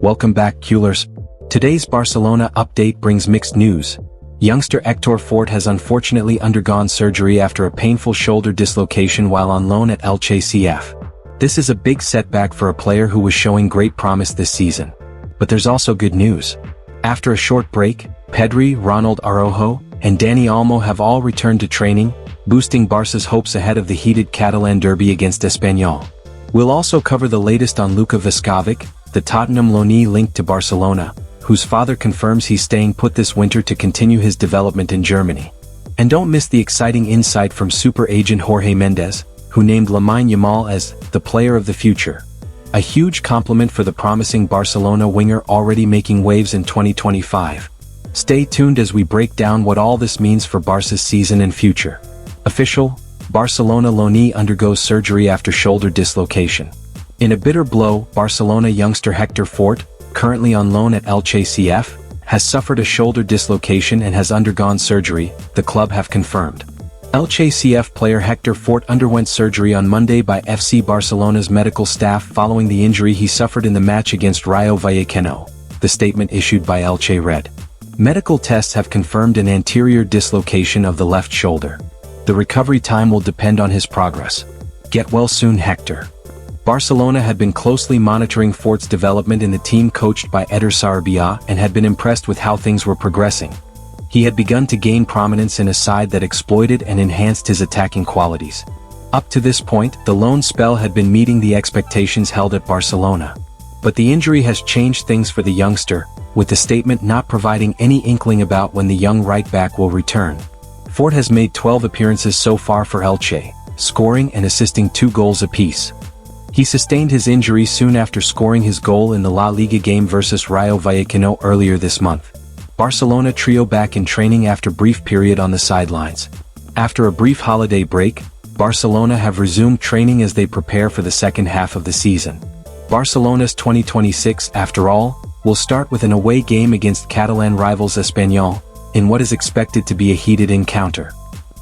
Welcome back, Culers. Today's Barcelona update brings mixed news. Youngster Hector Fort has unfortunately undergone surgery after a painful shoulder dislocation while on loan at Elche CF. This is a big setback for a player who was showing great promise this season. But there's also good news. After a short break, Pedri, Ronald Araujo, and Dani Olmo have all returned to training, boosting Barca's hopes ahead of the heated Catalan derby against Espanyol. We'll also cover the latest on Luka Viscavic, the Tottenham loanee linked to Barcelona, whose father confirms he's staying put this winter to continue his development in Germany. And don't miss the exciting insight from super agent Jorge Mendes, who named Lamine Yamal as the player of the future. A huge compliment for the promising Barcelona winger already making waves in 2025. Stay tuned as we break down what all this means for Barca's season and future. Official, Barcelona loanee undergoes surgery after shoulder dislocation. In a bitter blow, Barcelona youngster Hector Fort, currently on loan at Elche CF, has suffered a shoulder dislocation and has undergone surgery, the club have confirmed. Elche CF player Hector Fort underwent surgery on Monday by FC Barcelona's medical staff following the injury he suffered in the match against Rayo Vallecano, the statement issued by Elche read. Medical tests have confirmed an anterior dislocation of the left shoulder. The recovery time will depend on his progress. Get well soon, Hector. Barcelona had been closely monitoring Fort's development in the team coached by Eder Sarabia and had been impressed with how things were progressing. He had begun to gain prominence in a side that exploited and enhanced his attacking qualities. Up to this point, the loan spell had been meeting the expectations held at Barcelona. But the injury has changed things for the youngster, with the statement not providing any inkling about when the young right-back will return. Fort has made 12 appearances so far for Elche, scoring and assisting 2 goals apiece. He sustained his injury soon after scoring his goal in the La Liga game versus Rayo Vallecano earlier this month. Barcelona trio back in training after brief period on the sidelines. After a brief holiday break, Barcelona have resumed training as they prepare for the second half of the season. Barcelona's 2026, after all, will start with an away game against Catalan rivals Espanyol, in what is expected to be a heated encounter.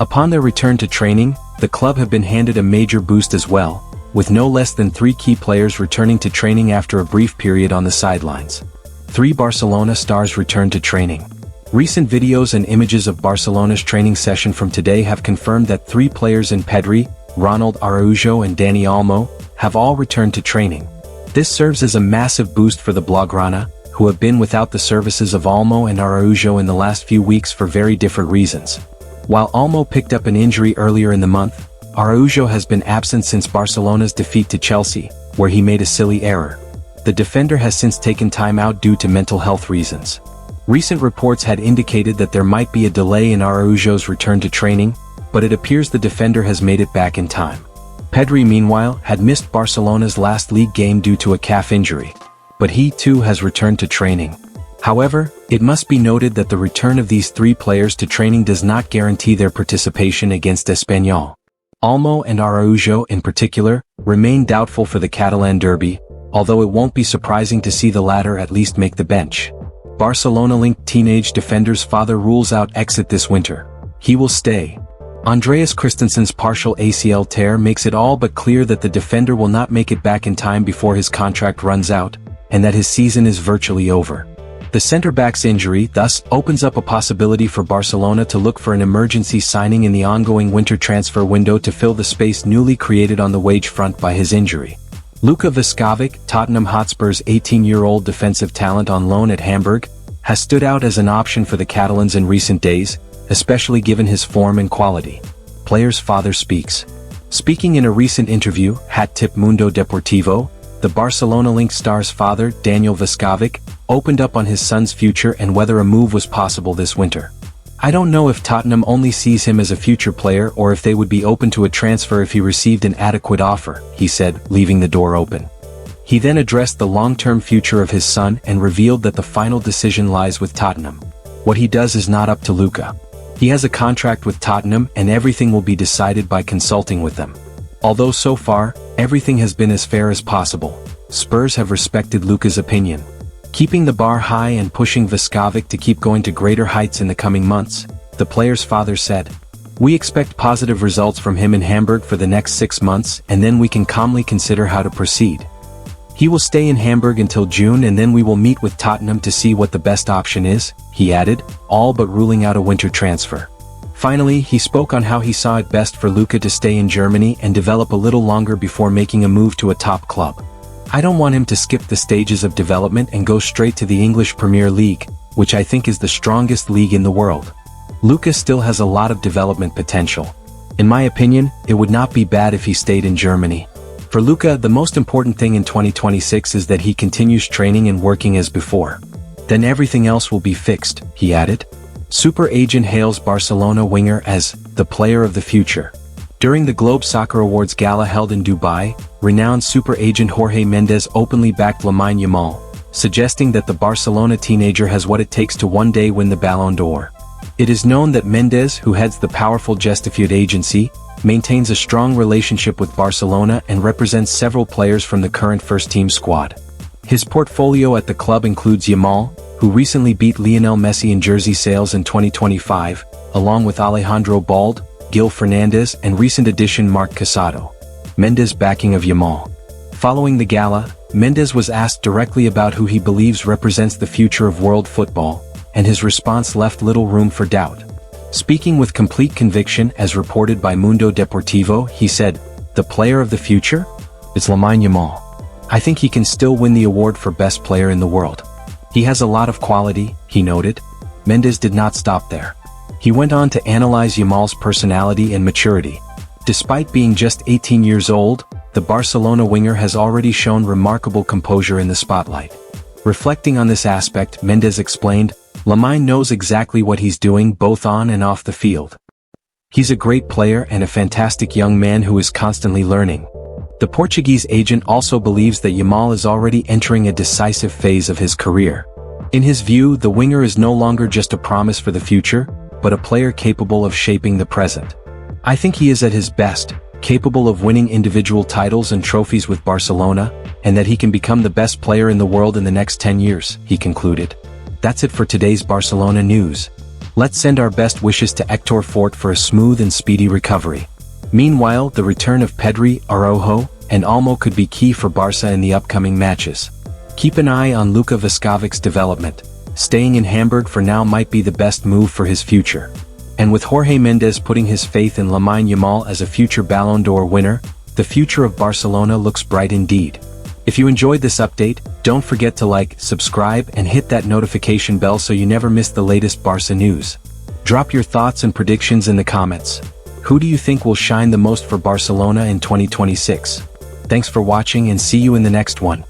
Upon their return to training, the club have been handed a major boost as well, with no less than 3 key players returning to training after a brief period on the sidelines. 3 Barcelona stars returned to training. Recent videos and images of Barcelona's training session from today have confirmed that 3 players in Pedri, Ronald Araujo and Dani Olmo, have all returned to training. This serves as a massive boost for the Blaugrana, who have been without the services of Olmo and Araujo in the last few weeks for very different reasons. While Olmo picked up an injury earlier in the month, Araujo has been absent since Barcelona's defeat to Chelsea, where he made a silly error. The defender has since taken time out due to mental health reasons. Recent reports had indicated that there might be a delay in Araujo's return to training, but it appears the defender has made it back in time. Pedri, meanwhile, had missed Barcelona's last league game due to a calf injury, but he too has returned to training. However, it must be noted that the return of these 3 players to training does not guarantee their participation against Espanyol. Olmo and Araujo, in particular, remain doubtful for the Catalan derby, although it won't be surprising to see the latter at least make the bench. Barcelona-linked teenage defender's father rules out exit this winter. He will stay. Andreas Christensen's partial ACL tear makes it all but clear that the defender will not make it back in time before his contract runs out, and that his season is virtually over. The centre-back's injury thus opens up a possibility for Barcelona to look for an emergency signing in the ongoing winter transfer window to fill the space newly created on the wage front by his injury. Luka Viscavic, Tottenham Hotspur's 18-year-old defensive talent on loan at Hamburg, has stood out as an option for the Catalans in recent days, especially given his form and quality. Player's father speaks. Speaking in a recent interview, Hat Tip Mundo Deportivo, the Barcelona-linked star's father, Daniel Viscavic, opened up on his son's future and whether a move was possible this winter. "I don't know if Tottenham only sees him as a future player or if they would be open to a transfer if he received an adequate offer," he said, leaving the door open. He then addressed the long-term future of his son and revealed that the final decision lies with Tottenham. What he does is not up to Luka. He has a contract with Tottenham and everything will be decided by consulting with them. Although so far, everything has been as fair as possible, Spurs have respected Luka's opinion. Keeping the bar high and pushing Viscavic to keep going to greater heights in the coming months, the player's father said. "We expect positive results from him in Hamburg for the next 6 months and then we can calmly consider how to proceed." He will stay in Hamburg until June and then we will meet with Tottenham to see what the best option is, he added, all but ruling out a winter transfer. Finally, he spoke on how he saw it best for Luka to stay in Germany and develop a little longer before making a move to a top club. I don't want him to skip the stages of development and go straight to the English Premier League, which I think is the strongest league in the world. Luka still has a lot of development potential. In my opinion, it would not be bad if he stayed in Germany. For Luka, the most important thing in 2026 is that he continues training and working as before. Then everything else will be fixed, he added. Super agent hails Barcelona winger as the player of the future. During the Globe Soccer Awards gala held in Dubai, renowned super agent Jorge Mendes openly backed Lamine Yamal, suggesting that the Barcelona teenager has what it takes to one day win the Ballon d'Or. It is known that Mendes, who heads the powerful Gestified agency, maintains a strong relationship with Barcelona and represents several players from the current first-team squad. His portfolio at the club includes Yamal, who recently beat Lionel Messi in jersey sales in 2025, along with Alejandro Bald, Gil Fernandez and recent addition Marc Casado. Mendes' backing of Yamal. Following the gala, Mendes was asked directly about who he believes represents the future of world football, and his response left little room for doubt. Speaking with complete conviction as reported by Mundo Deportivo, he said, "The player of the future? It's Lamine Yamal. I think he can still win the award for best player in the world. He has a lot of quality," he noted. Mendes did not stop there. He went on to analyze Yamal's personality and maturity. Despite being just 18 years old, the Barcelona winger has already shown remarkable composure in the spotlight. Reflecting on this aspect, Mendes explained, "Lamine knows exactly what he's doing both on and off the field. He's a great player and a fantastic young man who is constantly learning." The Portuguese agent also believes that Yamal is already entering a decisive phase of his career. In his view, the winger is no longer just a promise for the future, but a player capable of shaping the present. "I think he is at his best, capable of winning individual titles and trophies with Barcelona, and that he can become the best player in the world in the next 10 years, he concluded. That's it for today's Barcelona news. Let's send our best wishes to Hector Fort for a smooth and speedy recovery. Meanwhile, the return of Pedri, Araujo, and Olmo could be key for Barca in the upcoming matches. Keep an eye on Luka Viscavic's development. Staying in Hamburg for now might be the best move for his future. And with Jorge Mendes putting his faith in Lamine Yamal as a future Ballon d'Or winner, the future of Barcelona looks bright indeed. If you enjoyed this update, don't forget to like, subscribe, and hit that notification bell so you never miss the latest Barca news. Drop your thoughts and predictions in the comments. Who do you think will shine the most for Barcelona in 2026? Thanks for watching and see you in the next one.